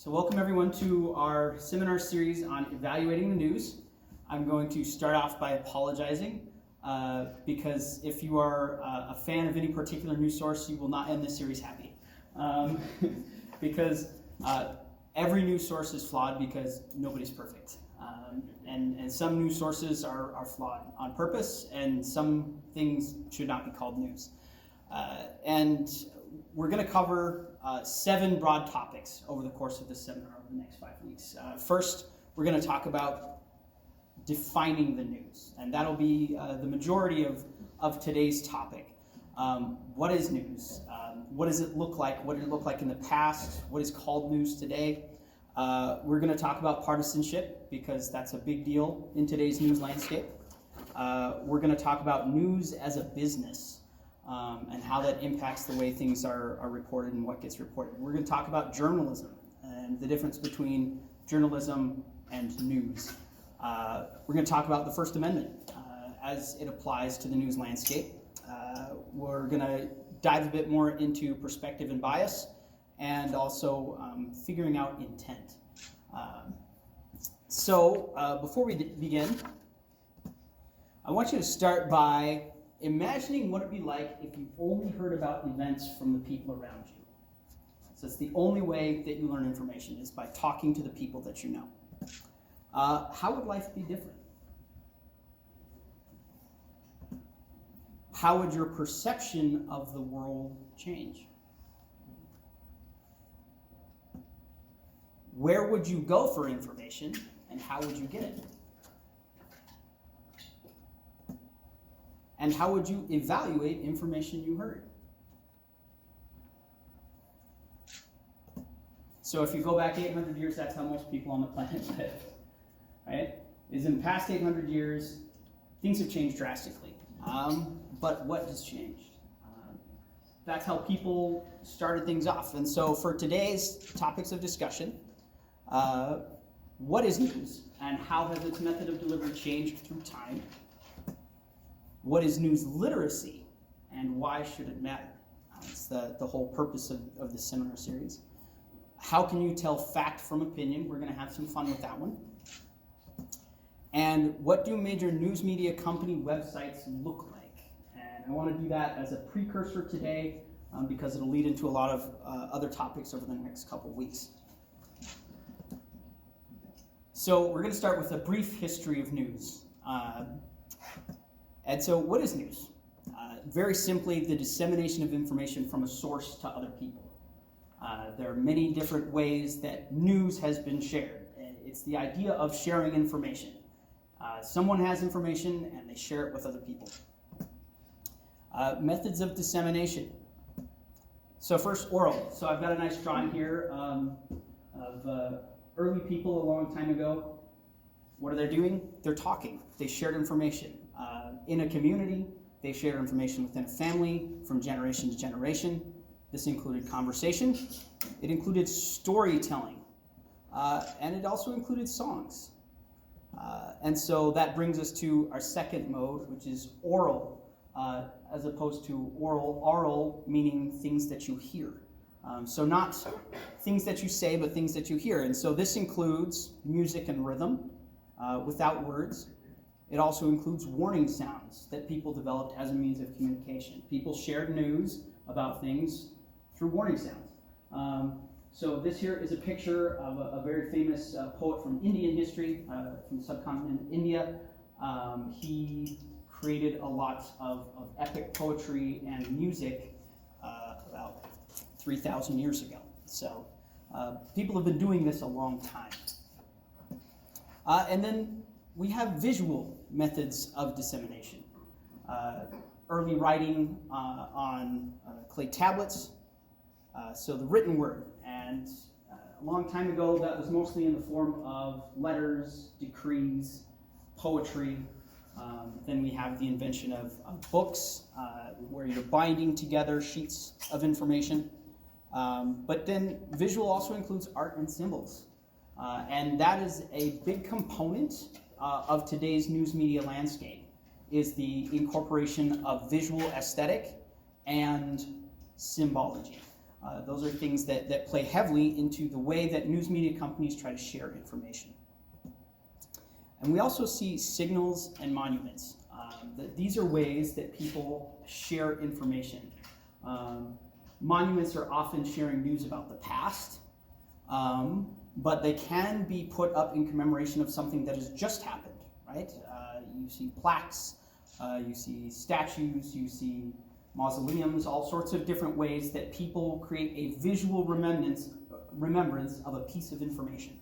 So welcome everyone to our seminar series on evaluating the news. I'm going to start off by apologizing because if you are a fan of any particular news source, you will not end this series happy. Because every news source is flawed because nobody's perfect. And some news sources are flawed on purpose, and some things should not be called news. And we're going to cover 7 broad topics over the course of this seminar over the next 5 weeks. First, we're going to talk about defining the news, and that'll be the majority of today's topic. What is news? What does it look like? What did it look like in the past? What is called news today? We're going to talk about partisanship because that's a big deal in today's news landscape. We're going to talk about news as a business. And how that impacts the way things are reported and what gets reported. We're going to talk about journalism and the difference between journalism and news. We're going to talk about the First Amendment as it applies to the news landscape. We're going to dive a bit more into perspective and bias, and also figuring out intent. So before we begin, I want you to start by imagining what it'd be like if you only heard about events from the people around you. So it's the only way that you learn information is by talking to the people that you know. How would life be different? How would your perception of the world change? Where would you go for information, and how would you get it? And how would you evaluate information you heard? So if you go back 800 years, that's how most people on the planet live, right? Is in the past 800 years, things have changed drastically. But what has changed? That's how people started things off. And so for today's topics of discussion, what is news and how has its method of delivery changed through time? What is news literacy, and why should it matter? That's the whole purpose of this seminar series. How can you tell fact from opinion? We're going to have some fun with that one. And what do major news media company websites look like? And I want to do that as a precursor today because it'll lead into a lot of other topics over the next couple of weeks. So we're going to start with a brief history of news. And so what is news? Very simply, the dissemination of information from a source to other people. There are many different ways that news has been shared. It's the idea of sharing information. Someone has information and they share it with other people. Methods of dissemination. So first, oral. So I've got a nice drawing here of early people a long time ago. What are they doing? They're talking. They shared information. In a community, they shared information within a family from generation to generation. This included conversation. It included storytelling. And it also included songs. And so that brings us to our second mode, which is oral, as opposed to oral. Oral meaning things that you hear. So not things that you say, but things that you hear. And so this includes music and rhythm without words. It also includes warning sounds that people developed as a means of communication. People shared news about things through warning sounds. So this here is a picture of a very famous poet from Indian history, from the subcontinent of India. He created a lot of epic poetry and music about 3,000 years ago. So people have been doing this a long time. And then we have visual methods of dissemination. Early writing on clay tablets, so the written word. And a long time ago, that was mostly in the form of letters, decrees, poetry. Then we have the invention of books, where you're binding together sheets of information. But then visual also includes art and symbols. And that is a big component of today's news media landscape, is the incorporation of visual aesthetic and symbology. Those are things that play heavily into the way that news media companies try to share information. And we also see signals and monuments. These are ways that people share information. Monuments are often sharing news about the past, but they can be put up in commemoration of something that has just happened, right? You see plaques, you see statues, you see mausoleums, all sorts of different ways that people create a visual remembrance of a piece of information.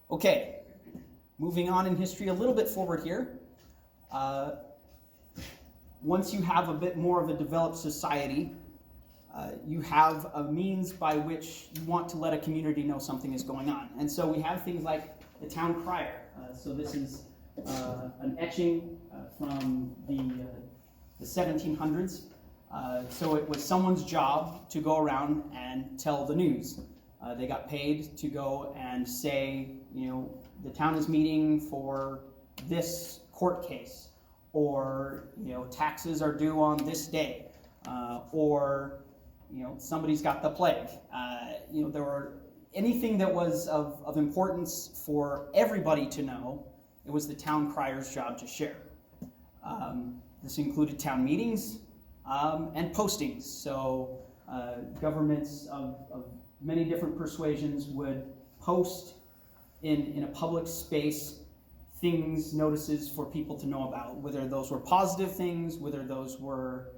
Okay, moving on in history a little bit forward here. Once you have a bit more of a developed society, you have a means by which you want to let a community know something is going on. And so we have things like the town crier. So this is an etching from the 1700s. So it was someone's job to go around and tell the news. They got paid to go and say, the town is meeting for this court case, or taxes are due on this day, or somebody's got the plague. There were anything that was of importance for everybody to know. It was the town crier's job to share. This included town meetings and postings. So governments of many different persuasions would post in a public space things, notices for people to know about, whether those were positive things, whether those were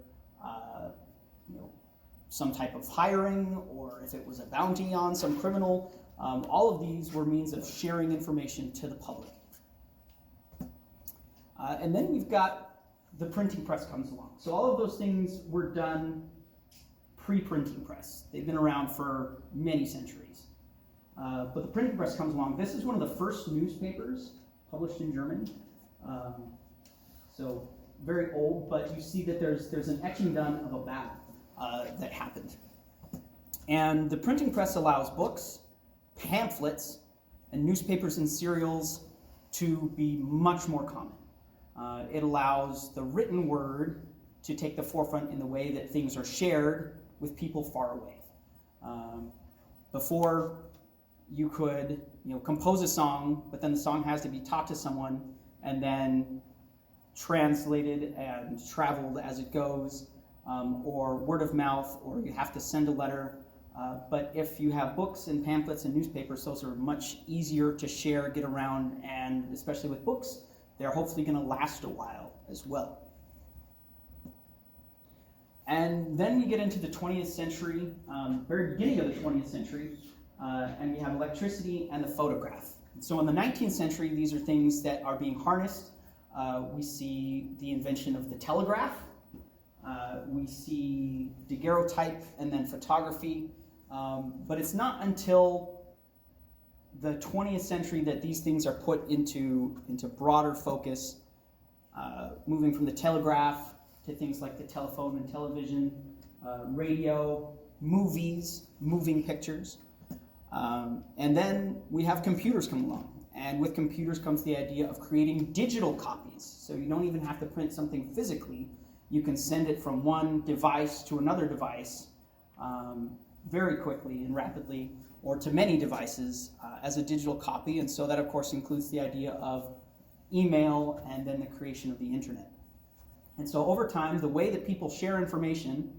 some type of hiring, or if it was a bounty on some criminal. All of these were means of sharing information to the public. And then we've got the printing press comes along. So all of those things were done pre-printing press. They've been around for many centuries. But the printing press comes along. This is one of the first newspapers published in German. So very old, but you see that there's an etching done of a battle that happened. And the printing press allows books, pamphlets, and newspapers and serials to be much more common. It allows the written word to take the forefront in the way that things are shared with people far away. Before, you could compose a song, but then the song has to be taught to someone and then translated and traveled as it goes, or word of mouth, or you have to send a letter. But if you have books and pamphlets and newspapers, those are much easier to share, get around, and especially with books, they're hopefully going to last a while as well. And then we get into the 20th century, very beginning of the 20th century, and we have electricity and the photograph. So in the 19th century, these are things that are being harnessed. We see the invention of the telegraph. We see daguerreotype and then photography. But it's not until the 20th century that these things are put into broader focus, moving from the telegraph to things like the telephone and television, radio, movies, moving pictures. And then we have computers come along. And with computers comes the idea of creating digital copies. So you don't even have to print something physically. You can send it from one device to another device very quickly and rapidly, or to many devices as a digital copy. And so that, of course, includes the idea of email and then the creation of the internet. And so over time, the way that people share information,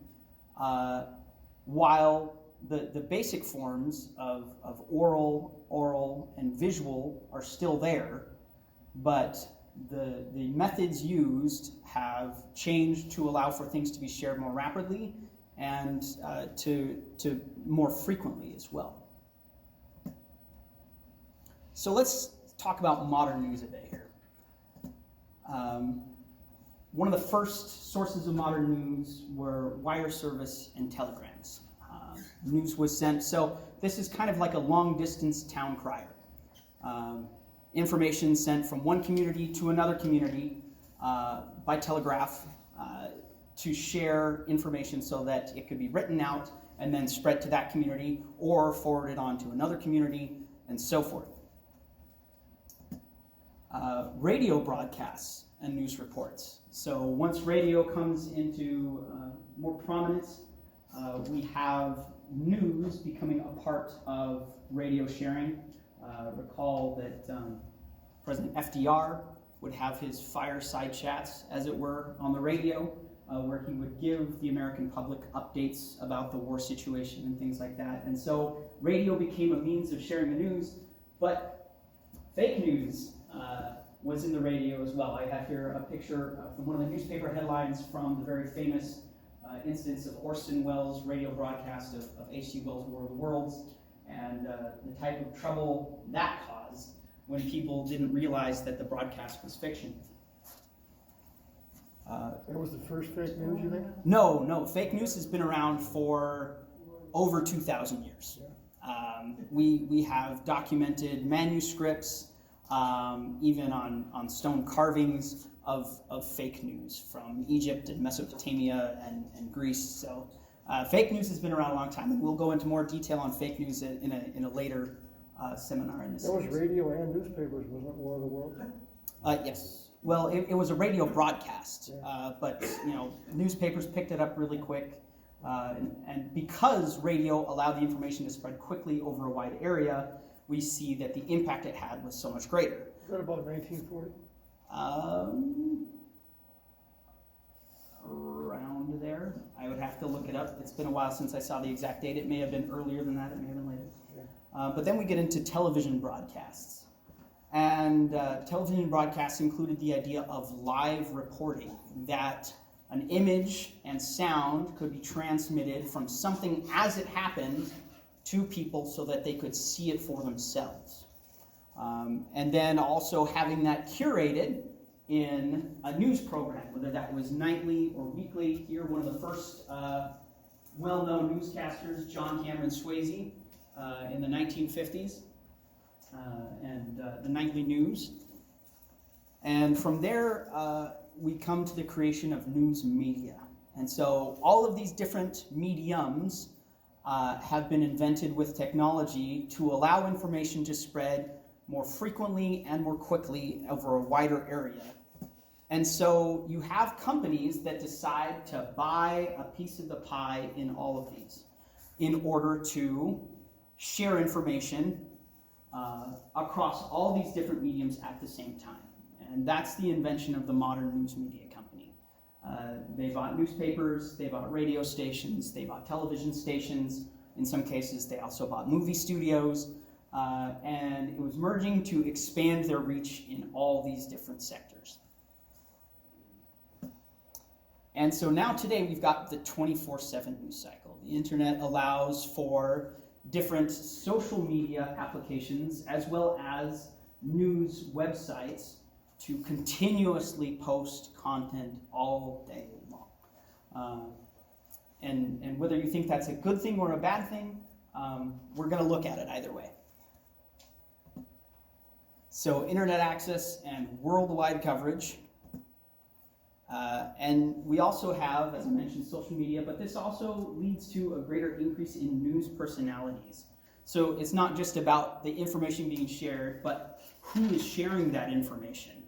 while the basic forms of oral, and visual are still there, but the methods used have changed to allow for things to be shared more rapidly and to more frequently as well. So let's talk about modern news a bit here. One of the first sources of modern news were wire service and telegrams. News was sent, so this is kind of like a long-distance town crier. Information sent from one community to another community by telegraph to share information so that it could be written out and then spread to that community or forwarded on to another community and so forth. Radio broadcasts and news reports. So once radio comes into more prominence, we have news becoming a part of radio sharing. Recall that President FDR would have his fireside chats, as it were, on the radio, where he would give the American public updates about the war situation and things like that. And so radio became a means of sharing the news, but fake news was in the radio as well. I have here a picture from one of the newspaper headlines from the very famous instance of Orson Welles' radio broadcast of H.G. Wells' War of the Worlds, and the type of trouble that caused when people didn't realize that the broadcast was fiction. That was the first fake news, you think? No. Fake news has been around for over 2,000 years. We have documented manuscripts, even on stone carvings of fake news from Egypt and Mesopotamia and Greece. So fake news has been around a long time, and we'll go into more detail on fake news in a later seminar in this series. That was radio and newspapers, wasn't it, War of the Worlds? Yes. Well, it was a radio broadcast, but newspapers picked it up really quick, and because radio allowed the information to spread quickly over a wide area, we see that the impact it had was so much greater. Is that about 1940? Around there. I would have to look it up. It's been a while since I saw the exact date. It may have been earlier than that. It may have been later. Yeah. But then we get into television broadcasts. And television broadcasts included the idea of live reporting, that an image and sound could be transmitted from something as it happened to people so that they could see it for themselves. And then also having that curated in a news program, whether that was nightly or weekly. Here, one of the first well-known newscasters, John Cameron Swayze, in the 1950s. And the nightly news. And from there, we come to the creation of news media. And so all of these different mediums have been invented with technology to allow information to spread more frequently and more quickly over a wider area. And so you have companies that decide to buy a piece of the pie in all of these in order to share information across all these different mediums at the same time. And that's the invention of the modern news media company. They bought newspapers, they bought radio stations, they bought television stations. In some cases, they also bought movie studios. And it was merging to expand their reach in all these different sectors. And so now today we've got the 24/7 news cycle. The internet allows for different social media applications as well as news websites to continuously post content all day long. And whether you think that's a good thing or a bad thing, we're going to look at it either way. So internet access and worldwide coverage. And we also have, as I mentioned, social media, but this also leads to a greater increase in news personalities. So it's not just about the information being shared, but who is sharing that information.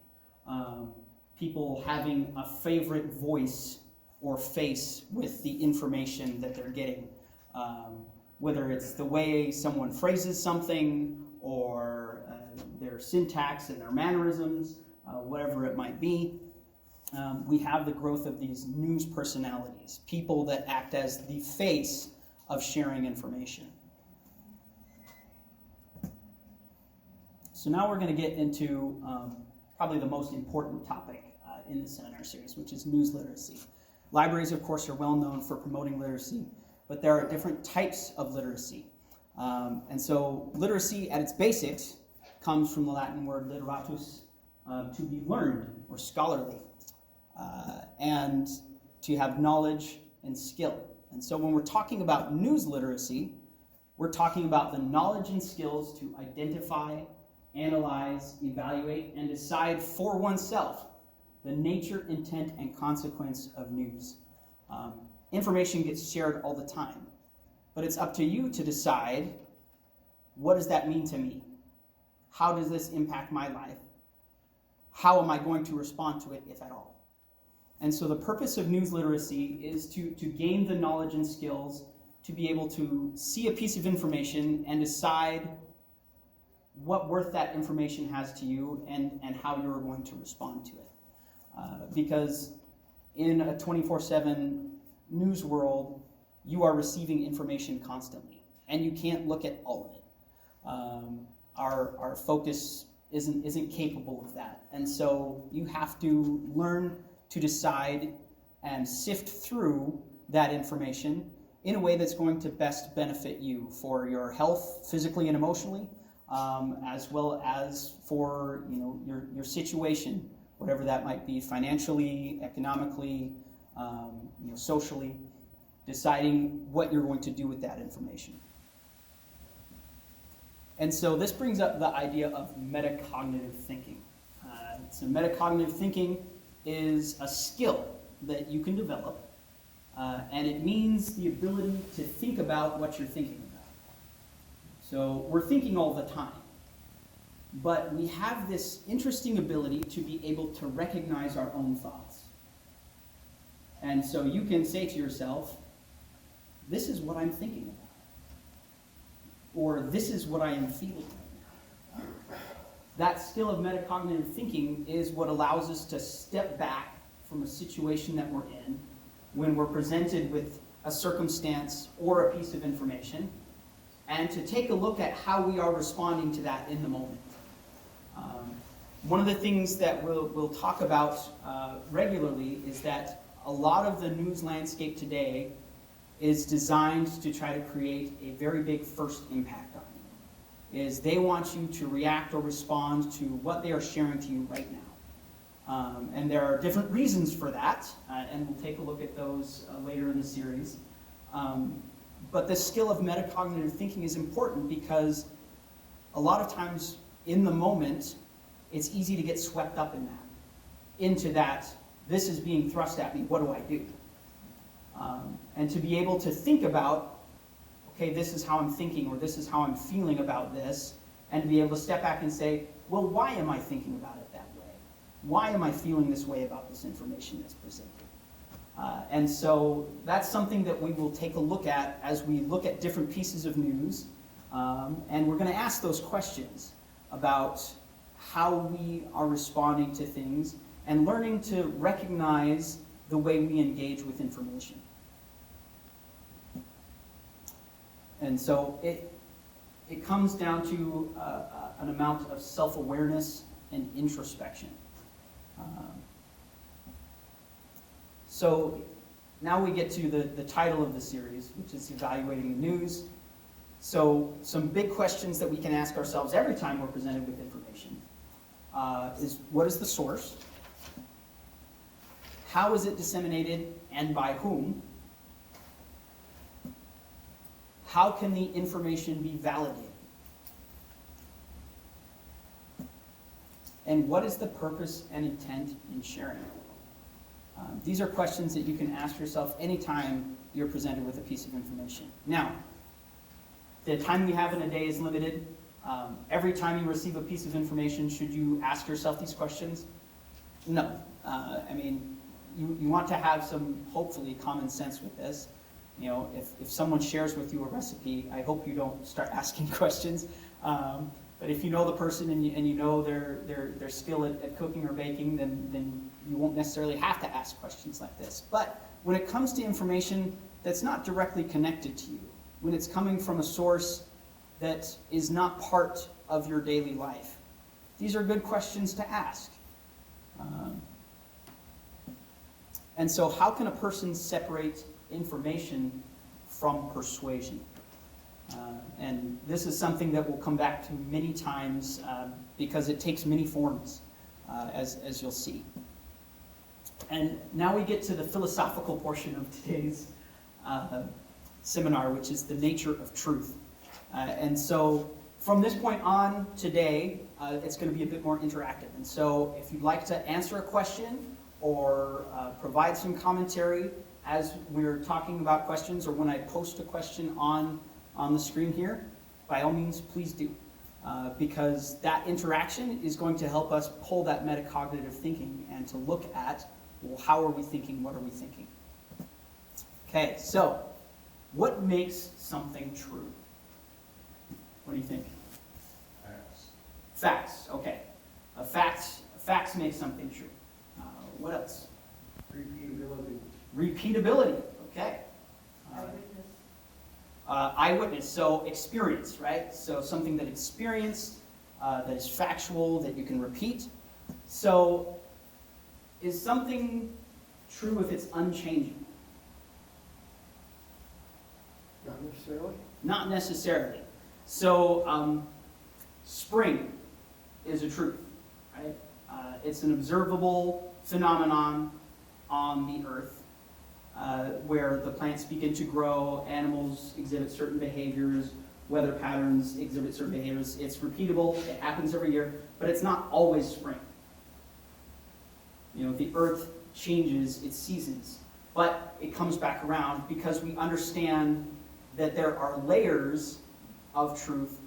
People having a favorite voice or face with the information that they're getting. Whether it's the way someone phrases something or their syntax and their mannerisms, whatever it might be. We have the growth of these news personalities, people that act as the face of sharing information. So now we're going to get into probably the most important topic in the seminar series, which is news literacy. Libraries, of course, are well known for promoting literacy, but there are different types of literacy. And so literacy at its basics comes from the Latin word literatus, to be learned or scholarly. And to have knowledge and skill. And so when we're talking about news literacy, we're talking about the knowledge and skills to identify, analyze, evaluate, and decide for oneself the nature, intent, and consequence of news. Information gets shared all the time, but it's up to you to decide, what does that mean to me? How does this impact my life? How am I going to respond to it, if at all? And so the purpose of news literacy is to gain the knowledge and skills to be able to see a piece of information and decide what worth that information has to you and how you're going to respond to it. Because in a 24/7 news world, you are receiving information constantly, and you can't look at all of it. Our focus isn't capable of that, and so you have to learn to decide and sift through that information in a way that's going to best benefit you for your health, physically and emotionally, as well as for your situation, whatever that might be, financially, economically, socially, deciding what you're going to do with that information. And so this brings up the idea of metacognitive thinking. So metacognitive thinking is a skill that you can develop, and it means the ability to think about what you're thinking about. So we're thinking all the time, but we have this interesting ability to be able to recognize our own thoughts. And so you can say to yourself, this is what I'm thinking about, or this is what I am feeling right now. That skill of metacognitive thinking is what allows us to step back from a situation that we're in when we're presented with a circumstance or a piece of information, and to take a look at how we are responding to that in the moment. One of the things that we'll talk about regularly is that a lot of the news landscape today is designed to try to create a very big first impact on you. Is they want you to react or respond to what they are sharing to you right now. And there are different reasons for that, and we'll take a look at those later in the series. But the skill of metacognitive thinking is important because a lot of times in the moment, it's easy to get swept up into that, this is being thrust at me, what do I do? And to be able to think about, okay, this is how I'm thinking, or this is how I'm feeling about this, and to be able to step back and say, well, why am I thinking about it that way? Why am I feeling this way about this information that's presented? And so that's something that we will take a look at as we look at different pieces of news, and we're going to ask those questions about how we are responding to things and learning to recognize the way we engage with information. And so it comes down to an amount of self-awareness and introspection. So now we get to the title of the series, which is Evaluating the News. So some big questions that we can ask ourselves every time we're presented with information is, what is the source? How is it disseminated and by whom? How can the information be validated? And what is the purpose and intent in sharing it? These are questions that you can ask yourself anytime you're presented with a piece of information. Now, the time we have in a day is limited. Every time you receive a piece of information, should you ask yourself these questions? No. You want to have some, hopefully, common sense with this. If someone shares with you a recipe, I hope you don't start asking questions. But if you know the person and you know their skill at cooking or baking, then you won't necessarily have to ask questions like this. But when it comes to information that's not directly connected to you, when it's coming from a source that is not part of your daily life, these are good questions to ask. And so how can a person separate information from persuasion? And this is something that we'll come back to many times because it takes many forms, as you'll see. And now we get to the philosophical portion of today's seminar, which is the nature of truth. And so from this point on today, it's going to be a bit more interactive. And so if you'd like to answer a question or provide some commentary as we're talking about questions, or when I post a question on the screen here, by all means, please do. Because that interaction is going to help us pull that metacognitive thinking and to look at Well, how are we thinking? What are we thinking? Okay, so what makes something true? What do you think? Facts, okay. Facts make something true. What else? Repeatability, okay. Eyewitness, so experience, right? So something that experienced, that is factual, that you can repeat. So is something true if it's unchanging? Not necessarily. Not necessarily. So spring is a truth, right? It's an observable phenomenon on the earth where the plants begin to grow, animals exhibit certain behaviors, weather patterns exhibit certain behaviors. It's repeatable, it happens every year, but it's not always spring. You know, the earth changes its seasons, but it comes back around because we understand that there are layers of truth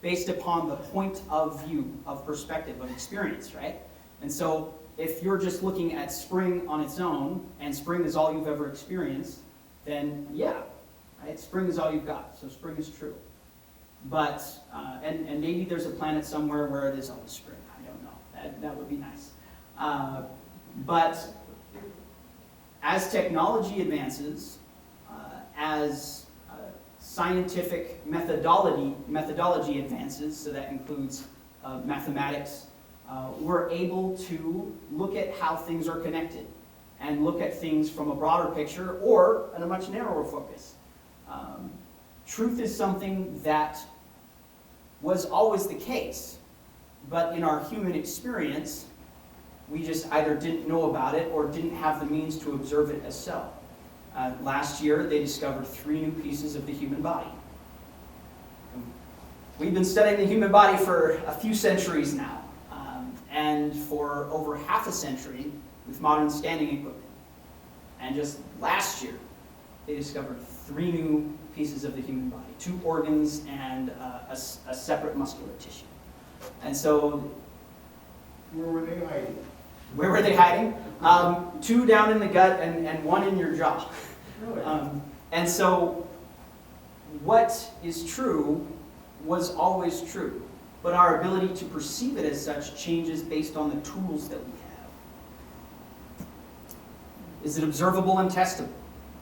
based upon the point of view, of perspective, of experience, right? And so if you're just looking at spring on its own, and spring is all you've ever experienced, then yeah, right? Spring is all you've got, so spring is true. But, and maybe there's a planet somewhere where it is always spring, I don't know, that would be nice. But as technology advances, as scientific methodology advances, so that includes mathematics, we're able to look at how things are connected and look at things from a broader picture or in a much narrower focus. Truth is something that was always the case, but in our human experience, we just either didn't know about it or didn't have the means to observe it as so. Last year, they discovered 3 new pieces of the human body. We've been studying the human body for a few centuries now, and for over half a century with modern scanning equipment. And just last year, they discovered 3 new pieces of the human body, 2 organs and a separate muscular tissue. And so, Where were they hiding? where were they hiding? 2 down in the gut and 1 in your jaw. Really? And so, what is true was always true, but our ability to perceive it as such changes based on the tools that we have. Is it observable and testable,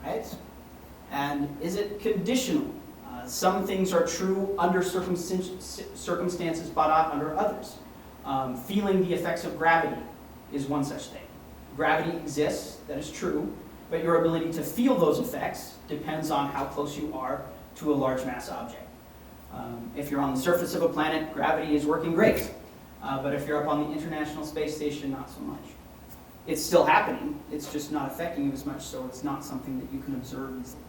right? And is it conditional? Some things are true under circumstances, but not under others. Feeling the effects of gravity is one such thing. Gravity exists, that is true, but your ability to feel those effects depends on how close you are to a large mass object. If you're on the surface of a planet, gravity is working great, but if you're up on the International Space Station, not so much. It's still happening, it's just not affecting you as much, so it's not something that you can observe easily.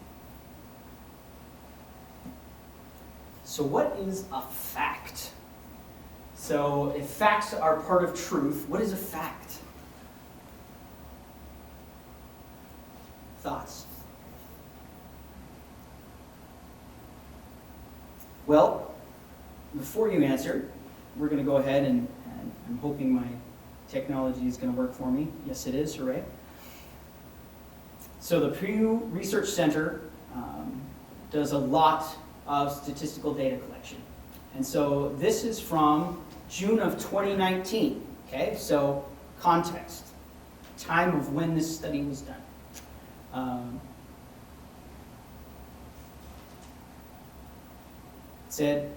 So what is a fact? So if facts are part of truth, what is a fact? Thoughts? Well, before you answer, we're going to go ahead and I'm hoping my technology is going to work for me. Yes, it is. Hooray. So the Pew Research Center does a lot of statistical data collection. And so this is from June of 2019. Okay, so context, time of when this study was done. It said,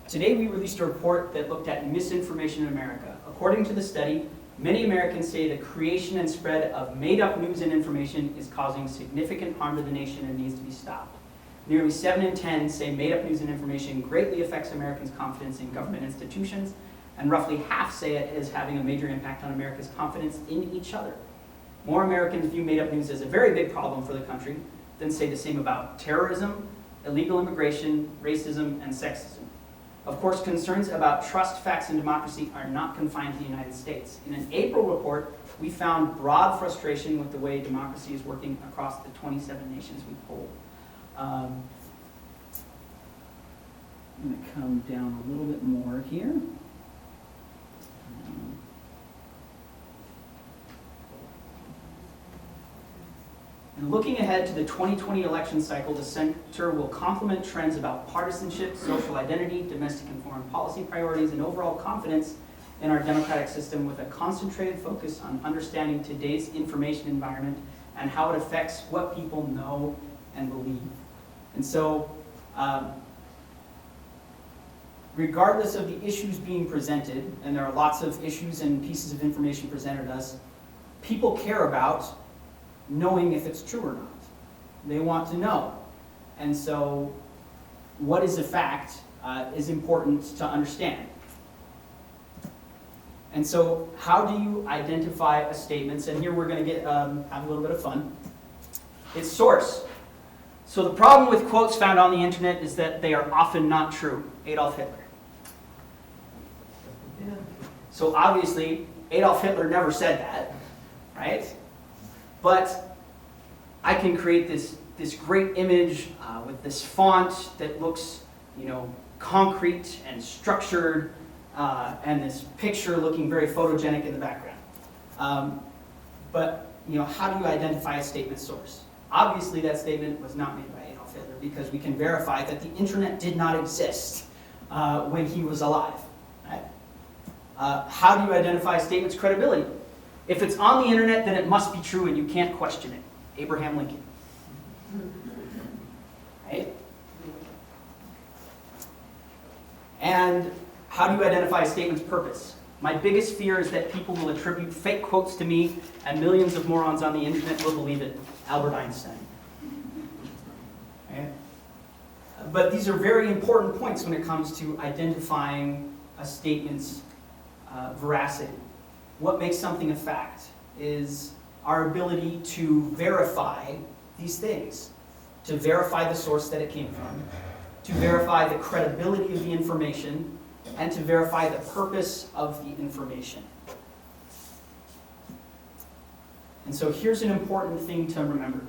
today we released a report that looked at misinformation in America. According to the study, many Americans say the creation and spread of made-up news and information is causing significant harm to the nation and needs to be stopped. Nearly 7 in 10 say made-up news and information greatly affects Americans' confidence in government institutions, and roughly half say it is having a major impact on America's confidence in each other. More Americans view made-up news as a very big problem for the country than say the same about terrorism, illegal immigration, racism, and sexism. Of course, concerns about trust, facts, and democracy are not confined to the United States. In an April report, we found broad frustration with the way democracy is working across the 27 nations we polled. I'm going to come down a little bit more here. looking ahead to the 2020 election cycle, the center will complement trends about partisanship, social identity, domestic and foreign policy priorities, and overall confidence in our democratic system with a concentrated focus on understanding today's information environment and how it affects what people know and believe. And so, regardless of the issues being presented, and there are lots of issues and pieces of information presented to us, people care about knowing if it's true or not. They want to know. And so what is a fact is important to understand. And so how do you identify a statement? And here we're going to have a little bit of fun. It's source. So the problem with quotes found on the internet is that they are often not true. Adolf Hitler. So obviously, Adolf Hitler never said that, right? But I can create this great image with this font that looks, concrete and structured, and this picture looking very photogenic in the background. But how do you identify a statement source? Obviously, that statement was not made by Adolf Hitler because we can verify that the internet did not exist when he was alive. Right? How do you identify a statement's credibility? If it's on the internet, then it must be true and you can't question it. Abraham Lincoln. Right? And how do you identify a statement's purpose? My biggest fear is that people will attribute fake quotes to me and millions of morons on the internet will believe it. Albert Einstein. Okay? But these are very important points when it comes to identifying a statement's veracity. What makes something a fact is our ability to verify these things, to verify the source that it came from, to verify the credibility of the information, and to verify the purpose of the information. And so here's an important thing to remember.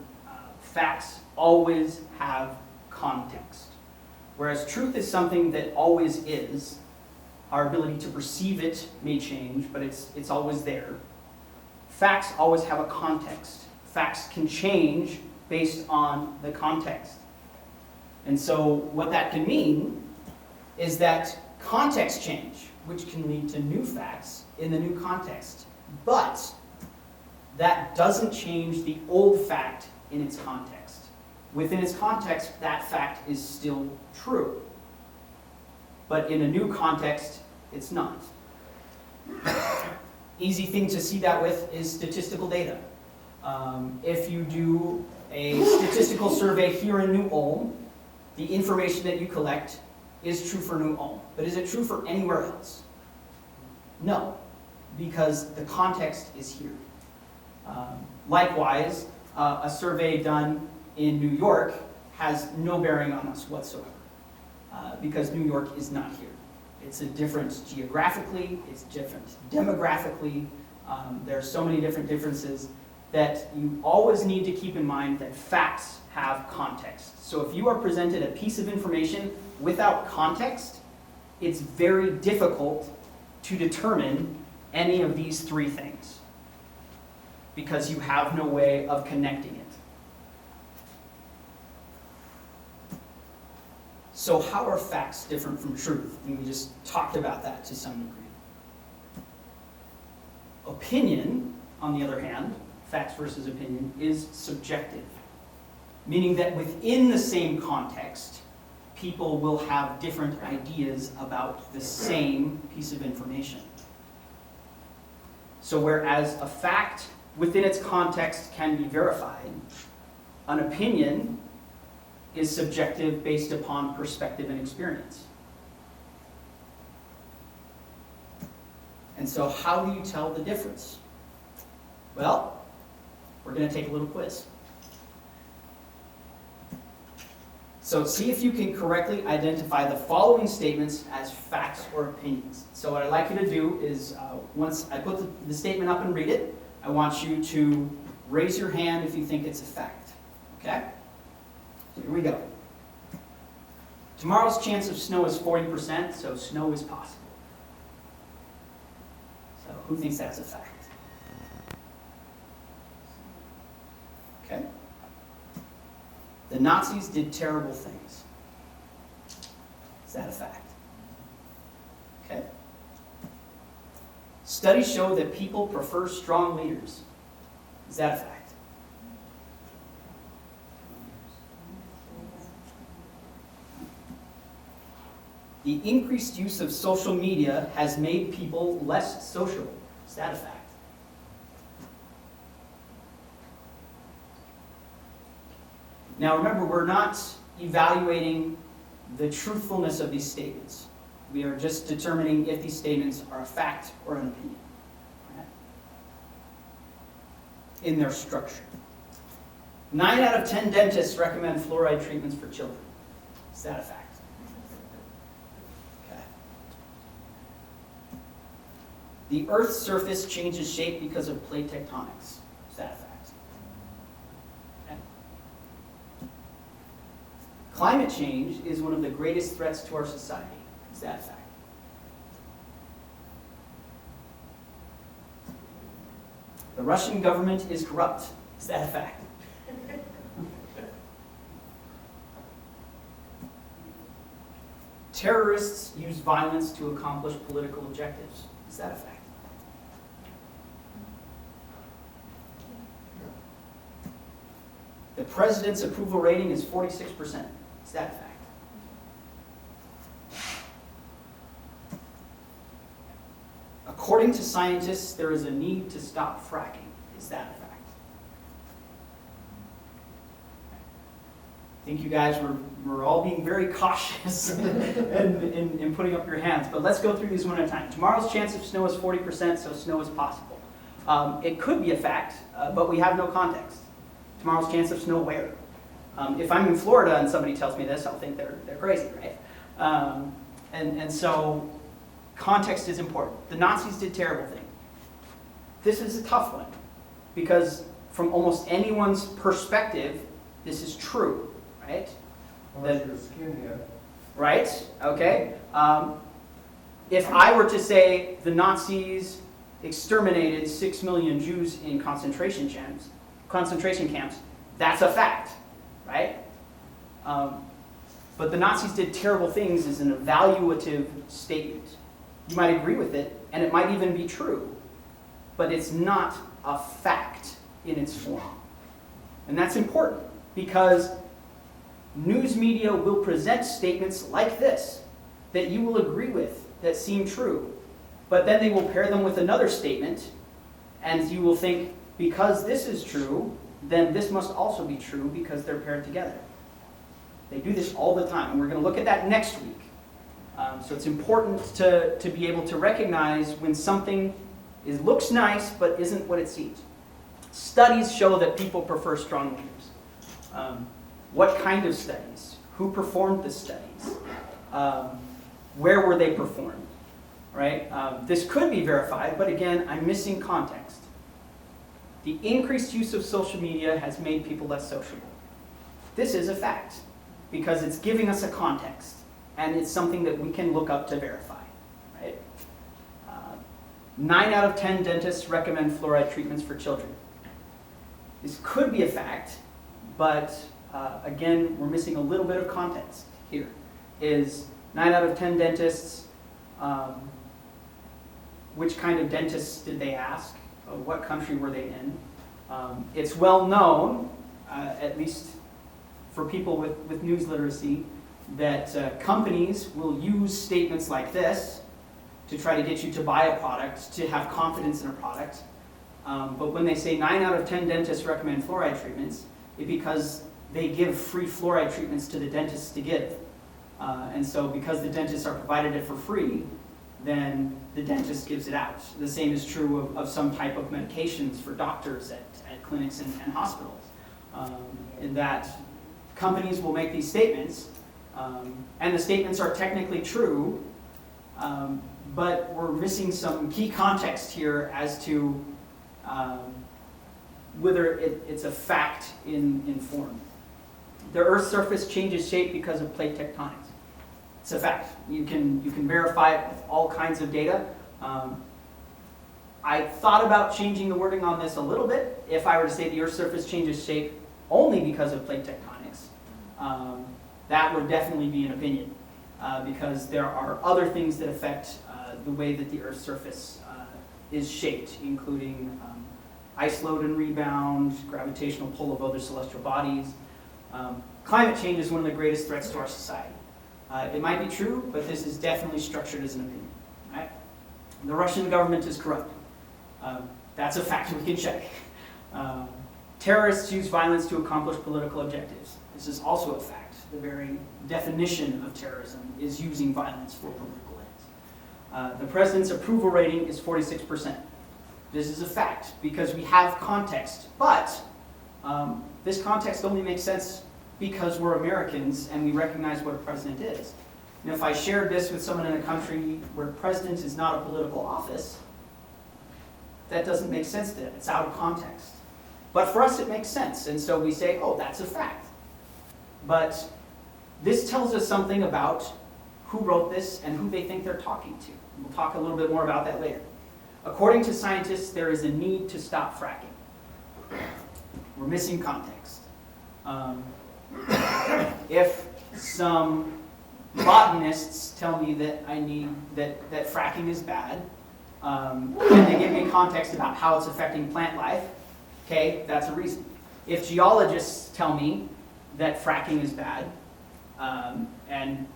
Facts always have context. Whereas truth is something that always is, our ability to perceive it may change, but it's always there. Facts always have a context. Facts can change based on the context. And so what that can mean is that context change, which can lead to new facts in the new context. But that doesn't change the old fact in its context. Within its context, that fact is still true. But in a new context, it's not. Easy thing to see that with is statistical data. If you do a statistical survey here in New Ulm, the information that you collect is true for New Ulm. But is it true for anywhere else? No, because the context is here. Likewise, a survey done in New York has no bearing on us whatsoever, because New York is not here. It's a different geographically, it's different demographically. There are so many different differences that you always need to keep in mind that facts have context. So if you are presented a piece of information without context, it's very difficult to determine any of these three things because you have no way of connecting it. So how are facts different from truth? And we just talked about that to some degree. Opinion, on the other hand, facts versus opinion, is subjective, meaning that within the same context, people will have different ideas about the same piece of information. So whereas a fact within its context can be verified, an opinion is subjective based upon perspective and experience. And so how do you tell the difference? Well, we're going to take a little quiz. So see if you can correctly identify the following statements as facts or opinions. So what I'd like you to do is, once I put the statement up and read it, I want you to raise your hand if you think it's a fact. Okay? So here we go. Tomorrow's chance of snow is 40%, so snow is possible. So who thinks that's a fact? Okay. The Nazis did terrible things. Is that a fact? Okay. Studies show that people prefer strong leaders. Is that a fact? The increased use of social media has made people less sociable. Is that a fact? Now remember, we're not evaluating the truthfulness of these statements. We are just determining if these statements are a fact or an opinion. Right? In their structure. 9 out of 10 dentists recommend fluoride treatments for children. Is that a fact? Okay. The Earth's surface changes shape because of plate tectonics. Is that a fact? Okay. Climate change is one of the greatest threats to our society. Is that a fact? The Russian government is corrupt. Is that a fact? Terrorists use violence to accomplish political objectives. Is that a fact? The president's approval rating is 46%. Is that a fact? According to scientists, there is a need to stop fracking. Is that a fact? I think you guys were all being very cautious in putting up your hands, but let's go through these one at a time. Tomorrow's chance of snow is 40%, so snow is possible. It could be a fact, but we have no context. Tomorrow's chance of snow where? If I'm in Florida and somebody tells me this, I'll think they're crazy, right? And so context is important. The Nazis did terrible things. This is a tough one because from almost anyone's perspective, this is true, right? Unless you're a skinhead. Right? Okay. If I were to say the Nazis exterminated 6 million Jews in concentration camps, that's a fact, right? But the Nazis did terrible things is an evaluative statement. You might agree with it, and it might even be true, but it's not a fact in its form. And that's important because news media will present statements like this that you will agree with, that seem true, but then they will pair them with another statement, and you will think, because this is true, then this must also be true because they're paired together. They do this all the time, and we're going to look at that next week. So it's important to be able to recognize when something looks nice but isn't what it seems. Studies show that people prefer strong leaders. What kind of studies? Who performed the studies? Where were they performed? Right? This could be verified, but again, I'm missing context. The increased use of social media has made people less sociable. This is a fact because it's giving us a context, and it's something that we can look up to verify. Right? 9 out of 10 dentists recommend fluoride treatments for children. This could be a fact, but again, we're missing a little bit of context here. Is 9 out of 10 dentists, which kind of dentists did they ask? What country were they in? It's well known, at least for people with news literacy, that companies will use statements like this to try to get you to buy a product, to have confidence in a product. But when they say 9 out of 10 dentists recommend fluoride treatments, it's because they give free fluoride treatments to the dentists to give. And so because the dentists are provided it for free, then the dentist gives it out. The same is true of some type of medications for doctors at clinics and hospitals. In that companies will make these statements, and the statements are technically true, but we're missing some key context here as to whether it's a fact in form. The Earth's surface changes shape because of plate tectonics. It's a fact. You can verify it with all kinds of data. I thought about changing the wording on this a little bit if I were to say the Earth's surface changes shape only because of plate tectonics. that would definitely be an opinion, because there are other things that affect the way that the Earth's surface is shaped, including ice load and rebound, gravitational pull of other celestial bodies. Climate change is one of the greatest threats to our society. It might be true, but this is definitely structured as an opinion. Right? The Russian government is corrupt. That's a fact we can check. Terrorists use violence to accomplish political objectives. This is also a fact. The very definition of terrorism is using violence for political ends. The president's approval rating is 46%. This is a fact because we have context, but this context only makes sense because we're Americans and we recognize what a president is. And if I shared this with someone in a country where president is not a political office, that doesn't make sense to them. It's out of context. But for us, it makes sense. And so we say, oh, that's a fact. But this tells us something about who wrote this and who they think they're talking to. We'll talk a little bit more about that later. According to scientists, there is a need to stop fracking. We're missing context. If some botanists tell me that that fracking is bad, and they give me context about how it's affecting plant life, okay, that's a reason. If geologists tell me that fracking is bad, and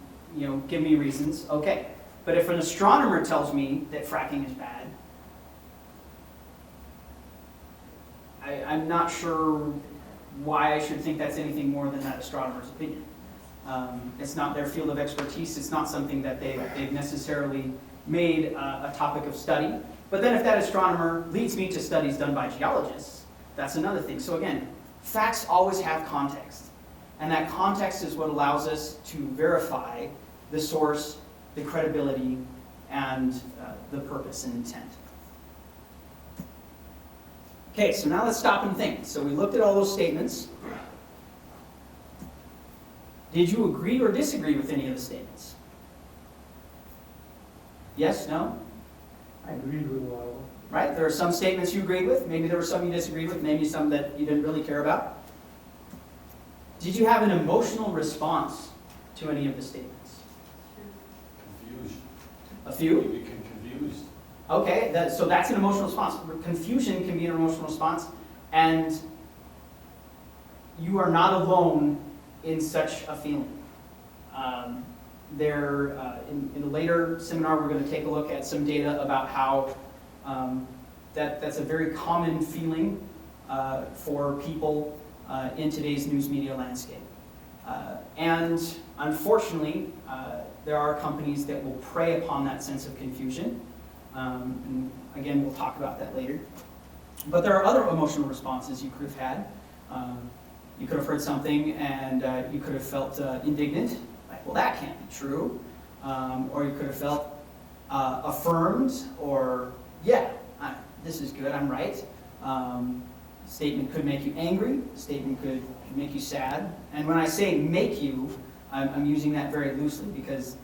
give me reasons, okay. But if an astronomer tells me that fracking is bad, I'm not sure why I should think that's anything more than that astronomer's opinion. It's not their field of expertise. It's not something that they've necessarily made a topic of study. But then if that astronomer leads me to studies done by geologists, that's another thing. So again, facts always have context. And that context is what allows us to verify the source, the credibility, and the purpose and intent. Okay, so now let's stop and think. So we looked at all those statements. Did you agree or disagree with any of the statements? Yes, no? I agreed with a lot of them. Right? There are some statements you agreed with. Maybe there were some you disagreed with. Maybe some that you didn't really care about. Did you have an emotional response to any of the statements? Confused. A few? You become confused. Okay, so that's an emotional response. Confusion can be an emotional response, and you are not alone in such a feeling. In a later seminar, we're going to take a look at some data about how that's a very common feeling for people in today's news media landscape. And unfortunately, there are companies that will prey upon that sense of confusion. And again, we'll talk about that later. But there are other emotional responses you could have had. You could have heard something and you could have felt indignant, like, well, that can't be true. Or you could have felt affirmed, or, yeah, this is good, I'm right. Statement could make you angry. Statement could make you sad. And when I say make you, I'm using that very loosely because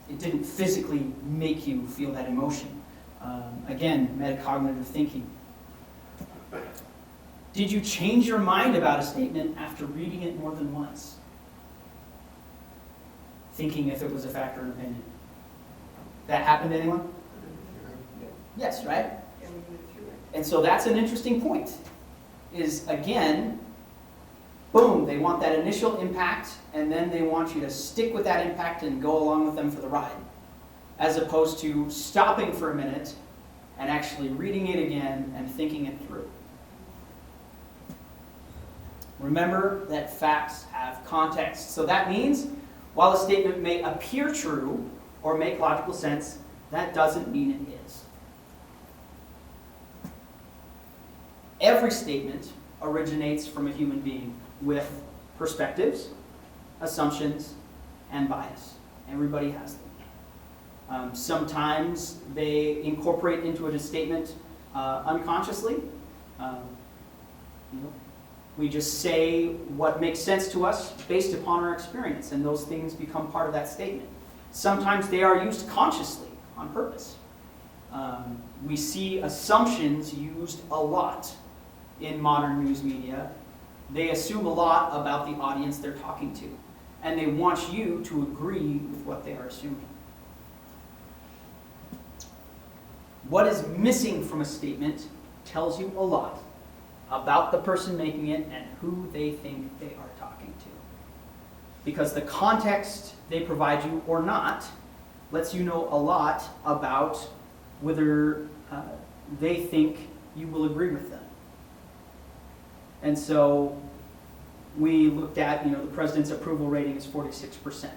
it didn't physically make you feel that emotion. Again, metacognitive thinking. Did you change your mind about a statement after reading it more than once? Thinking if it was a fact or an opinion. That happened to anyone? Yes, right? And so that's an interesting point. Is again, boom, they want that initial impact, and then they want you to stick with that impact and go along with them for the ride. As opposed to stopping for a minute and actually reading it again and thinking it through. Remember that facts have context. So that means, while a statement may appear true or make logical sense, that doesn't mean it is. Every statement originates from a human being with perspectives, assumptions, and bias. Everybody has them. Sometimes they incorporate into a statement unconsciously. We just say what makes sense to us based upon our experience, and those things become part of that statement. Sometimes they are used consciously, on purpose. We see assumptions used a lot in modern news media. They assume a lot about the audience they're talking to. and they want you to agree with what they are assuming. What is missing from a statement tells you a lot about the person making it and who they think they are talking to. Because the context they provide you or not lets you know a lot about whether they think you will agree with them. And so we looked at, the president's approval rating is 46%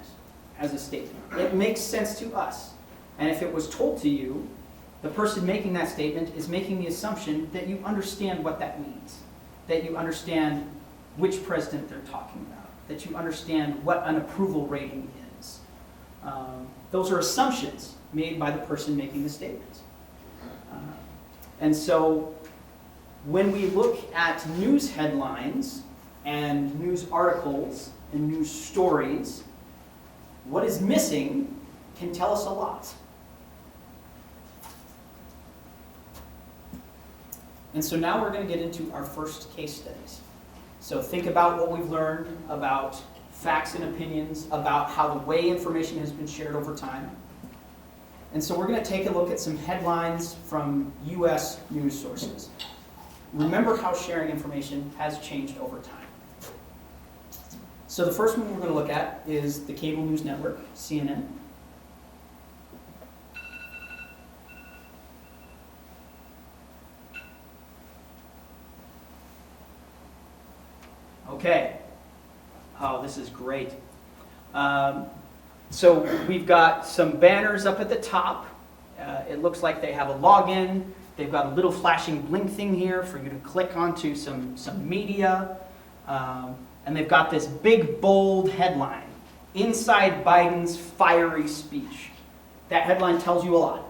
as a statement. It makes sense to us. And if it was told to you, the person making that statement is making the assumption that you understand what that means, that you understand which president they're talking about, that you understand what an approval rating is. Those are assumptions made by the person making the statement. And so when we look at news headlines and news articles and news stories, what is missing can tell us a lot. And so now we're going to get into our first case studies. So think about what we've learned about facts and opinions, about how the way information has been shared over time. And so we're going to take a look at some headlines from U.S. news sources. Remember how sharing information has changed over time. So the first one we're going to look at is the cable news network, CNN. Okay. Oh, this is great. So we've got some banners up at the top. It looks like they have a login. They've got a little flashing blink thing here for you to click onto some media. And they've got this big, bold headline, "Inside Biden's Fiery Speech." That headline tells you a lot,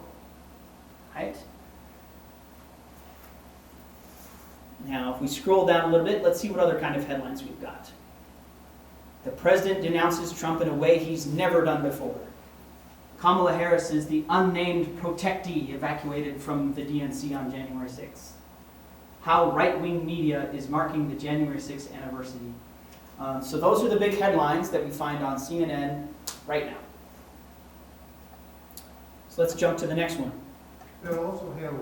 right? Now, if we scroll down a little bit, let's see what other kind of headlines we've got. The president denounces Trump in a way he's never done before. Kamala Harris is the unnamed protectee evacuated from the DNC on January 6th. How right-wing media is marking the January 6th anniversary. So those are the big headlines that we find on CNN right now. So let's jump to the next one. They also have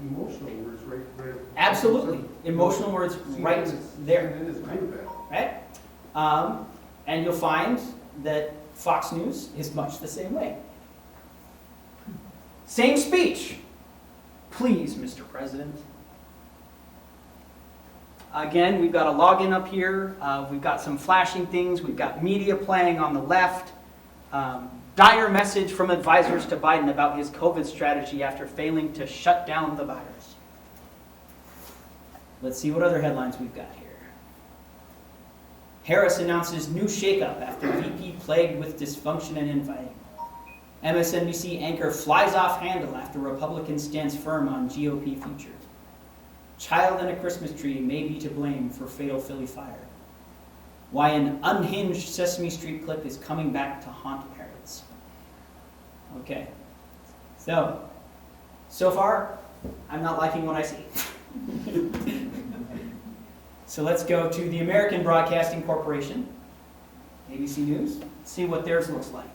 emotional words right. Absolutely. Emotional words right there. CNN is good at that. Right? And you'll find that Fox News is much the same way. Same speech. Please, Mr. President. Again, we've got a login up here. We've got some flashing things. We've got media playing on the left. Dire message from advisors to Biden about his COVID strategy after failing to shut down the virus. Let's see what other headlines we've got here. Harris announces new shakeup after VP plagued with dysfunction and infighting. MSNBC anchor flies off handle after Republican stands firm on GOP future. Child in a Christmas tree may be to blame for fatal Philly fire. Why an unhinged Sesame Street clip is coming back to haunt parents. Okay, so far, I'm not liking what I see. So let's go to the American Broadcasting Corporation, ABC News, see what theirs looks like.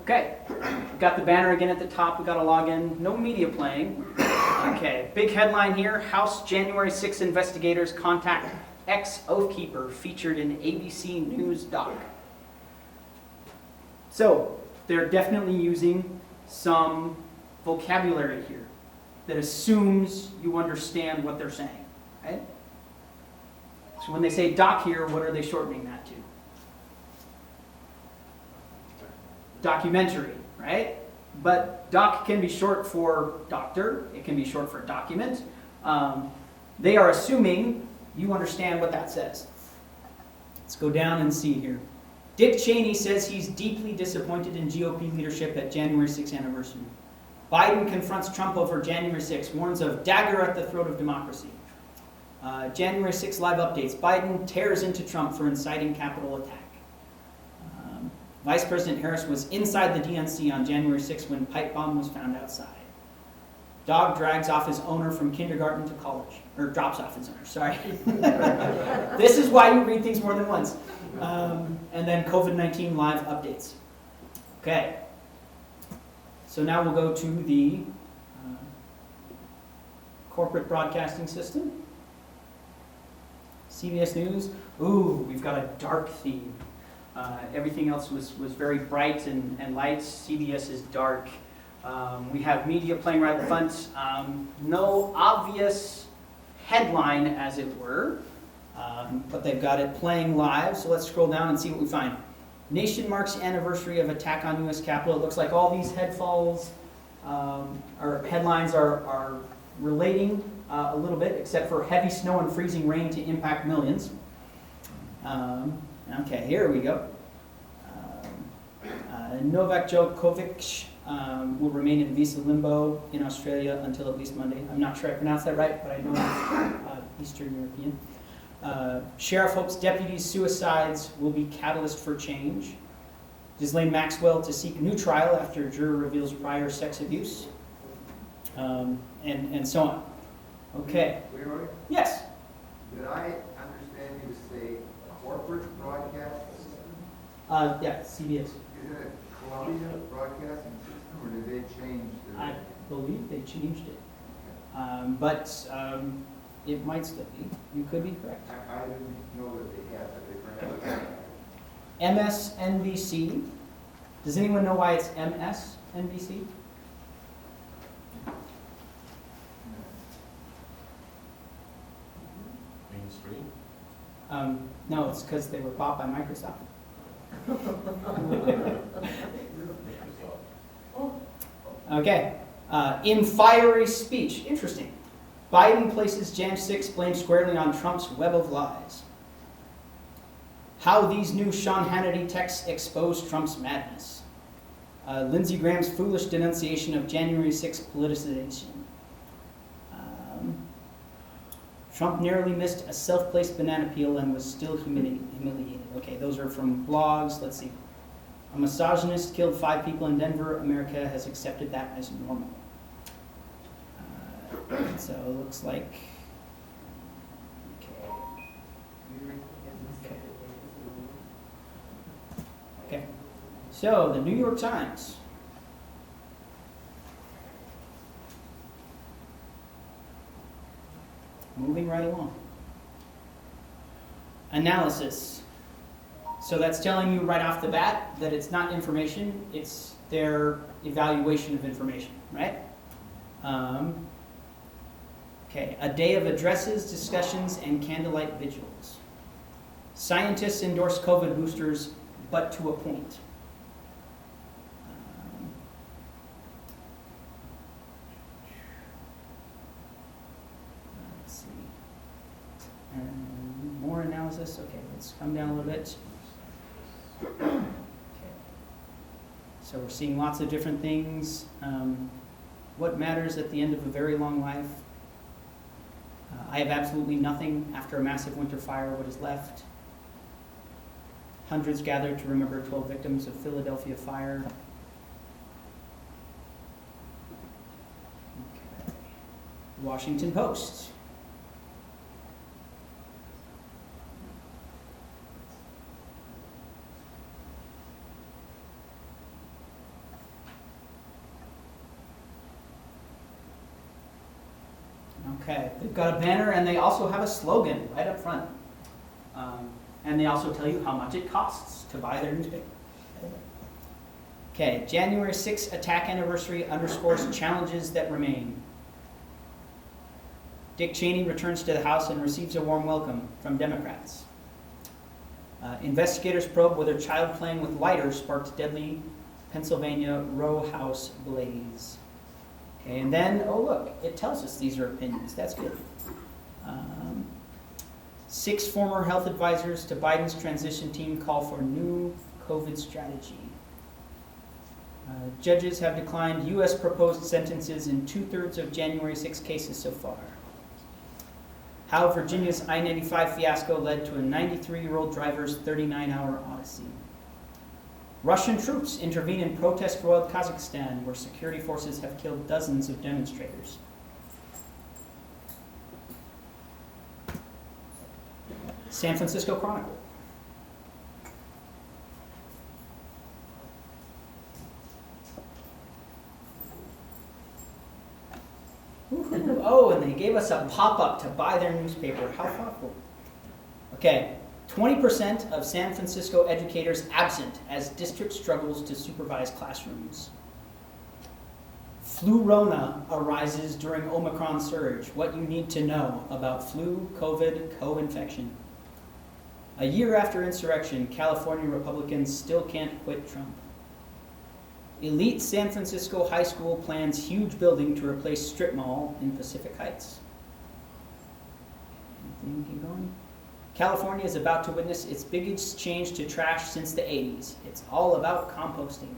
Okay, we've got the banner again at the top, we've got a login, no media playing. Okay, big headline here, House January 6 investigators contact ex-Oathkeeper featured in ABC News doc. So, they're definitely using some vocabulary here that assumes you understand what they're saying, right? So when they say doc here, what are they shortening that to? Documentary, right? But doc can be short for doctor, it can be short for document. They are assuming you understand what that says. Let's go down and see here. Dick Cheney says he's deeply disappointed in GOP leadership at January 6th anniversary. Biden confronts Trump over January 6th, warns of dagger at the throat of democracy. January 6th live updates. Biden tears into Trump for inciting Capitol attack. Vice President Harris was inside the DNC on January 6th when pipe bomb was found outside. Dog drags off his owner from kindergarten to college. Or drops off his owner, sorry. This is why you read things more than once. And then COVID-19 live updates. Okay. So now we'll go to the corporate broadcasting system. CBS News. Ooh, we've got a dark theme. Everything else was very bright and light. CBS is dark. We have media playing right at the front. No obvious headline, as it were, but they've got it playing live. So let's scroll down and see what we find. Nation marks anniversary of attack on U.S. Capitol. It looks like all these headlines are relating a little bit, except for heavy snow and freezing rain to impact millions. Okay, here we go. Novak Djokovic will remain in visa limbo in Australia until at least Monday. I'm not sure I pronounced that right, but I know it's Eastern European. Sheriff hopes deputies' suicides will be catalyst for change. Ghislaine Maxwell to seek new trial after juror reveals prior sex abuse. And so on. Okay. Leroy, Yes. did I understand you to say corporate broadcast? Yeah, CBS. Is it a Columbia broadcasting system, or did they change the? I believe they changed it. But it might still be. You could be correct. I didn't know that they had, but they perhaps. MSNBC. Does anyone know why it's MSNBC? Mainstream? No, it's because they were bought by Microsoft. Okay. In fiery speech. Interesting. Biden places Jan 6 blame squarely on Trump's web of lies. How these new Sean Hannity texts expose Trump's madness. Lindsey Graham's foolish denunciation of January 6 politicization. Trump narrowly missed a self-placed banana peel and was still humiliated. Okay, those are from blogs. Let's see. A misogynist killed 5 people in Denver. America has accepted that as normal. So it looks like. Okay. So the New York Times. Moving right along. Analysis. So that's telling you right off the bat that it's not information, it's their evaluation of information, right? Okay, a day of addresses, discussions, and candlelight vigils. Scientists endorse COVID boosters, but to a point. Let's see. More analysis. Okay, let's come down a little bit. Okay. So we're seeing lots of different things. What matters at the end of a very long life? I have absolutely nothing after a massive winter fire. What is left? Hundreds gathered to remember 12 victims of Philadelphia fire. Okay. Washington Post. Okay, they've got a banner and they also have a slogan right up front. And they also tell you how much it costs to buy their newspaper. Okay, January 6th attack anniversary underscores challenges that remain. Dick Cheney returns to the House and receives a warm welcome from Democrats. Investigators probe whether child playing with lighter sparked deadly Pennsylvania row house blaze. Okay, and then, oh look, it tells us these are opinions. That's good. 6 former health advisors to Biden's transition team call for new COVID strategy. Judges have declined U.S. proposed sentences in 2/3 of January 6 cases so far. How Virginia's I-95 fiasco led to a 93-year-old driver's 39-hour odyssey. Russian troops intervene in protest roiled Kazakhstan, where security forces have killed dozens of demonstrators. San Francisco Chronicle. Woo-hoo. Oh, and they gave us a pop-up to buy their newspaper. How thoughtful. Okay, 20% of San Francisco educators absent as district struggles to supervise classrooms. Flu-rona arises during Omicron surge. What you need to know about flu, COVID, co-infection. A year after insurrection, California Republicans still can't quit Trump. Elite San Francisco high school plans huge building to replace strip mall in Pacific Heights. Anything keep going? California is about to witness its biggest change to trash since the 80s. It's all about composting.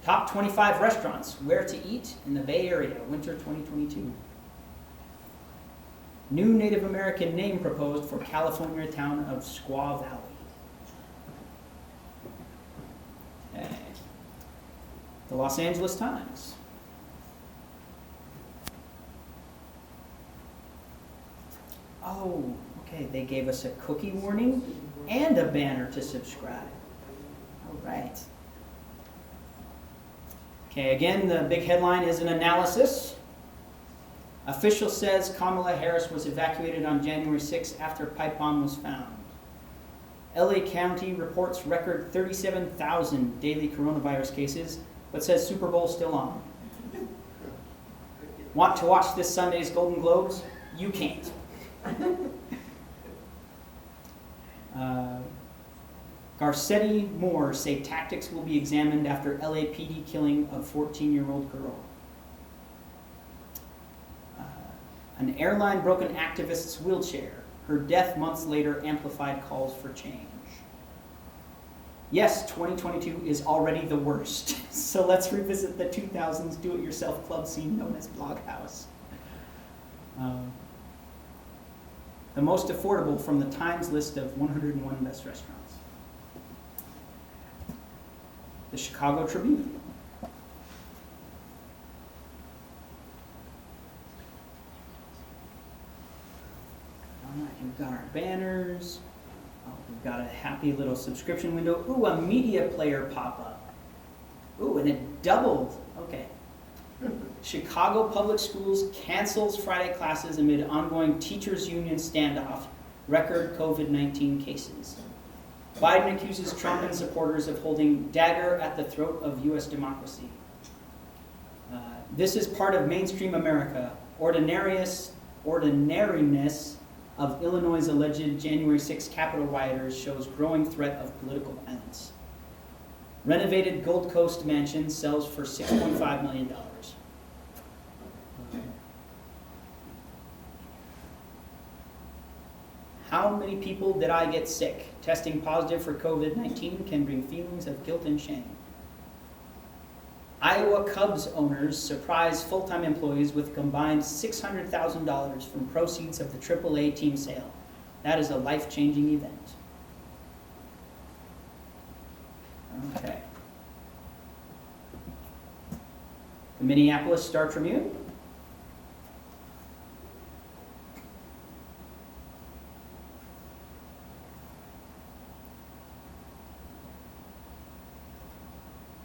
Top 25 restaurants, where to eat in the Bay Area, winter 2022. New Native American name proposed for California town of Squaw Valley. Okay. The Los Angeles Times. Oh, okay, they gave us a cookie warning and a banner to subscribe. All right. Okay, again, the big headline is an analysis. Official says Kamala Harris was evacuated on January 6 after pipe bomb was found. LA County reports record 37,000 daily coronavirus cases, but says Super Bowl still on. Want to watch this Sunday's Golden Globes? You can't. Garcetti Moore say tactics will be examined after LAPD killing of 14-year-old girl. An airline broke an activist's wheelchair. Her death months later amplified calls for change. Yes, 2022 is already the worst. So let's revisit the 2000s do-it-yourself club scene known as Bloghouse. The most affordable from the Times list of 101 best restaurants. The Chicago Tribune. All right, we've got our banners. Oh, we've got a happy little subscription window. Ooh, a media player pop-up. Ooh, and it doubled. Okay. Chicago Public Schools cancels Friday classes amid ongoing teachers' union standoff, record COVID-19 cases. Biden accuses Trump and supporters of holding dagger at the throat of U.S. democracy. This is part of mainstream America. Ordinariness of Illinois' alleged January 6 Capitol rioters shows growing threat of political violence. Renovated Gold Coast mansion sells for $6.5 million. How many people did I get sick? Testing positive for COVID-19 can bring feelings of guilt and shame. Iowa Cubs owners surprise full-time employees with a combined $600,000 from proceeds of the AAA team sale. That is a life-changing event. Okay. The Minneapolis Star Tribune.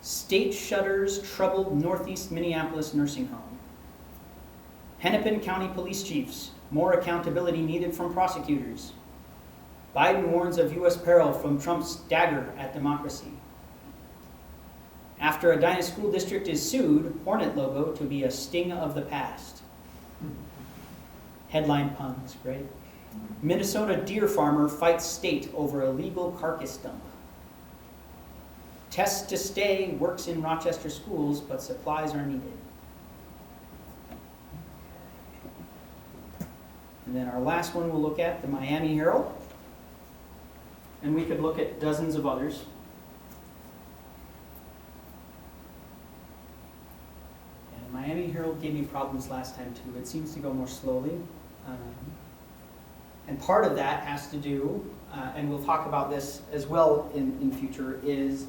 State shutters troubled Northeast Minneapolis nursing home. Hennepin County police chiefs, more accountability needed from prosecutors. Biden warns of U.S. peril from Trump's dagger at democracy. After Edina School District is sued, Hornet logo to be a sting of the past. Headline puns, great. Minnesota deer farmer fights state over illegal carcass dump. Test to Stay works in Rochester schools, but supplies are needed. And then our last one we'll look at, the Miami Herald. And we could look at dozens of others. And the Miami Herald gave me problems last time too. It seems to go more slowly. And part of that has to do, and we'll talk about this as well in future, is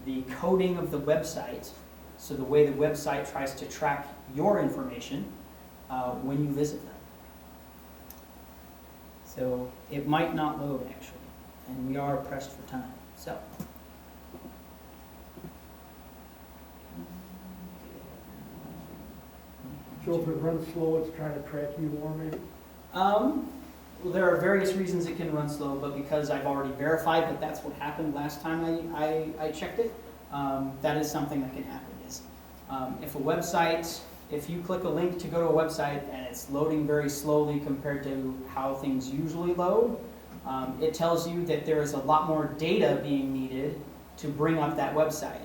the coding of the website, so the way the website tries to track your information when you visit them. So it might not load actually, and we are pressed for time. So. So if it runs slow, it's trying to track you more maybe? Well, there are various reasons it can run slow, but because I've already verified that that's what happened last time I checked it, that is something that can happen. Is if a website, if you click a link to go to a website and it's loading very slowly compared to how things usually load, it tells you that there is a lot more data being needed to bring up that website.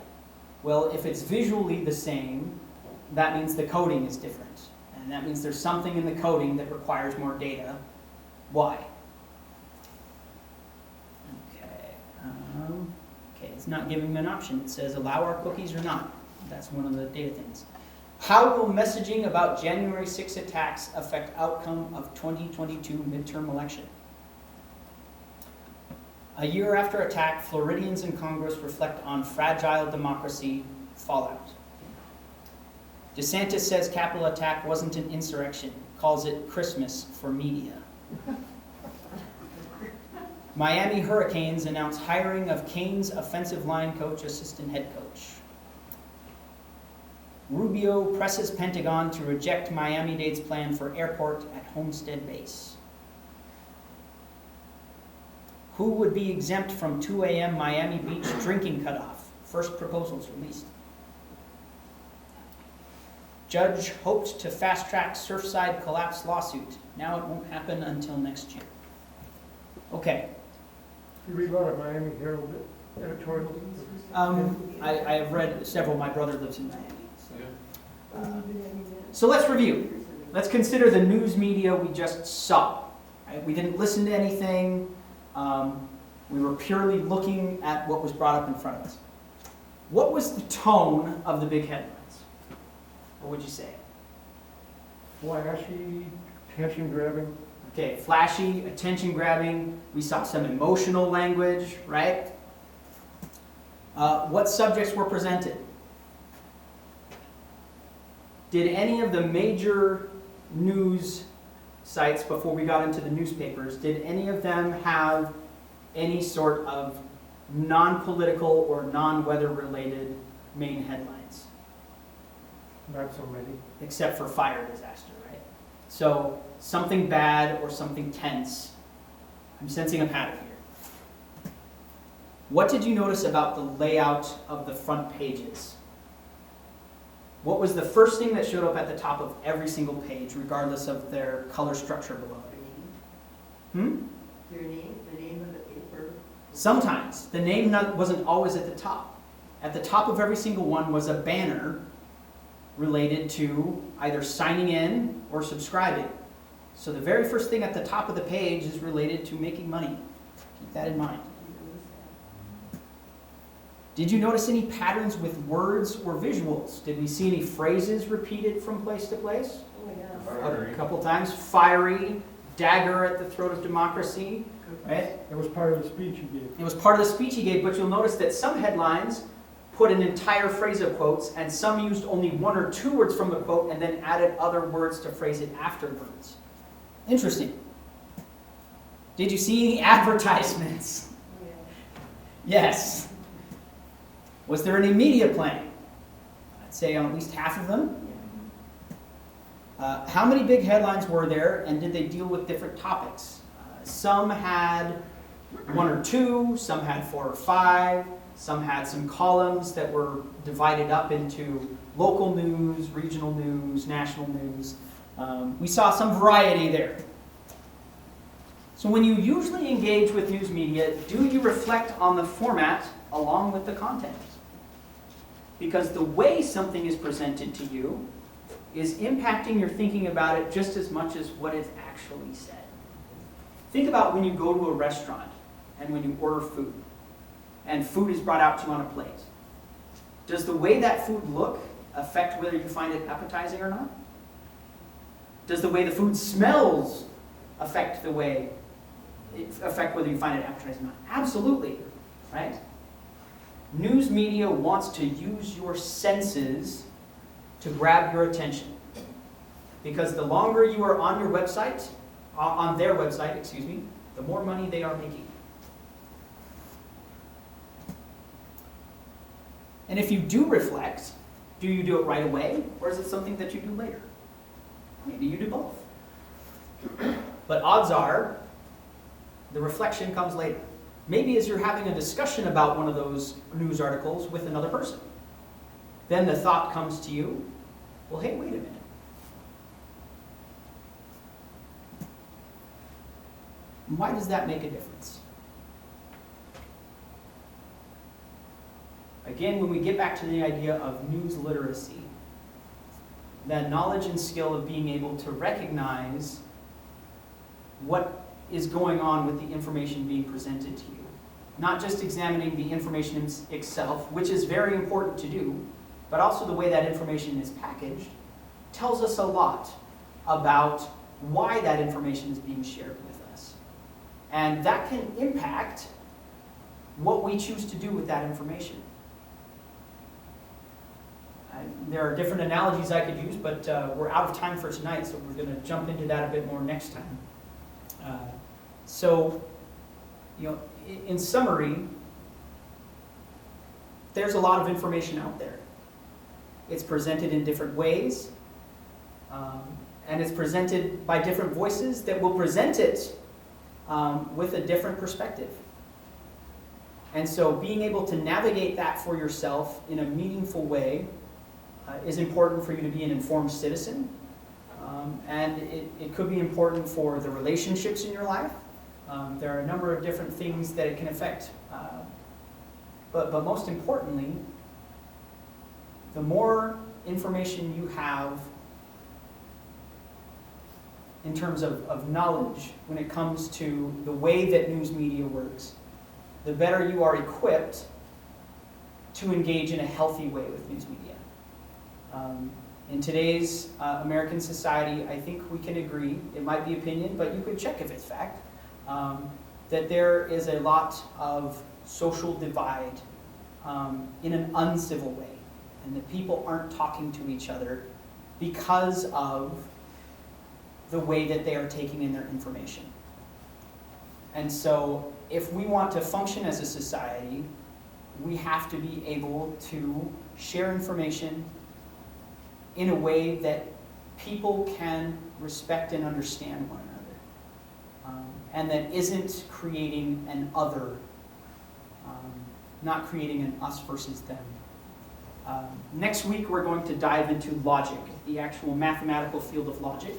Well, if it's visually the same, that means the coding is different. And that means there's something in the coding that requires more data. Why? Okay, it's not giving me an option. It says allow our cookies or not. That's one of the data things. How will messaging about January 6 attacks affect outcome of 2022 midterm election? A year after attack, Floridians in Congress reflect on fragile democracy fallout. DeSantis says Capitol attack wasn't an insurrection, calls it Christmas for media. Miami Hurricanes announce hiring of Canes offensive line coach, assistant head coach. Rubio presses Pentagon to reject Miami-Dade's plan for airport at Homestead Base. Who would be exempt from 2 a.m. Miami Beach drinking cutoff? First proposals released. Judge hoped to fast-track Surfside collapse lawsuit. Now it won't happen until next year. Okay. You read a lot of Miami Herald editorials? I have read several. My brother lives in Miami. Yeah. So let's review. Let's consider the news media we just saw. Right? We didn't listen to anything. We were purely looking at what was brought up in front of us. What was the tone of the big headlines? What would you say? Flashy, attention-grabbing. Okay, flashy, attention-grabbing. We saw some emotional language, right? What subjects were presented? Did any of the major news sites, before we got into the newspapers, did any of them have any sort of non-political or non-weather related main headlines? Not so many. Except for fire disaster, right? So something bad or something tense. I'm sensing a pattern here. What did you notice about the layout of the front pages? What was the first thing that showed up at the top of every single page, regardless of their color structure below it? Your name, the name of the paper. Sometimes. The name wasn't always at the top. At the top of every single one was a banner related to either signing in or subscribing. So the very first thing at the top of the page is related to making money. Keep that in mind. Did you notice any patterns with words or visuals? Did we see any phrases repeated from place to place? Oh, yeah. A couple times. Fiery, dagger at the throat of democracy, right? That was part of the speech you gave. It was part of the speech he gave, but you'll notice that some headlines put an entire phrase of quotes, and some used only one or two words from the quote and then added other words to phrase it afterwards. Interesting. Did you see any advertisements? Yeah. Yes. Was there any media planning? I'd say on at least half of them. How many big headlines were there, and did they deal with different topics? Some had one or two, some had 4 or 5, some had some columns that were divided up into local news, regional news, national news. We saw some variety there. So when you usually engage with news media, do you reflect on the format along with the content? Because the way something is presented to you is impacting your thinking about it just as much as what is actually said. Think about when you go to a restaurant and when you order food, and food is brought out to you on a plate. Does the way that food look affect whether you find it appetizing or not? Does the way the food smells affect whether you find it appetizing or not? Absolutely, right? News media wants to use your senses to grab your attention. Because the longer you are on your website, on their website, excuse me, the more money they are making. And if you do reflect, do you do it right away, or is it something that you do later? Maybe you do both. But odds are, the reflection comes later. Maybe as you're having a discussion about one of those news articles with another person. Then the thought comes to you, well, hey, wait a minute. Why does that make a difference? Again, when we get back to the idea of news literacy, that knowledge and skill of being able to recognize what is going on with the information being presented to you. Not just examining the information itself, which is very important to do, but also the way that information is packaged, tells us a lot about why that information is being shared with us. And that can impact what we choose to do with that information. There are different analogies I could use, but we're out of time for tonight, so we're going to jump into that a bit more next time. In summary, there's a lot of information out there. It's presented in different ways, and it's presented by different voices that will present it with a different perspective. And so being able to navigate that for yourself in a meaningful way is important for you to be an informed citizen. And it could be important for the relationships in your life. There are a number of different things that it can affect. But most importantly, the more information you have in terms of knowledge when it comes to the way that news media works, the better you are equipped to engage in a healthy way with news media. In today's American society, I think we can agree, it might be opinion, but you could check if it's fact, that there is a lot of social divide in an uncivil way, and that people aren't talking to each other because of the way that they are taking in their information. And so if we want to function as a society, we have to be able to share information in a way that people can respect and understand one another. And that isn't creating an other, not creating an us versus them. Next week we're going to dive into logic, the actual mathematical field of logic,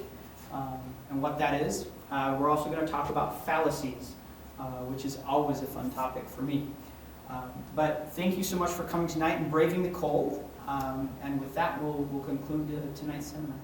and what that is. We're also going to talk about fallacies, which is always a fun topic for me. But thank you so much for coming tonight and braving the cold. And with that, we'll conclude tonight's seminar.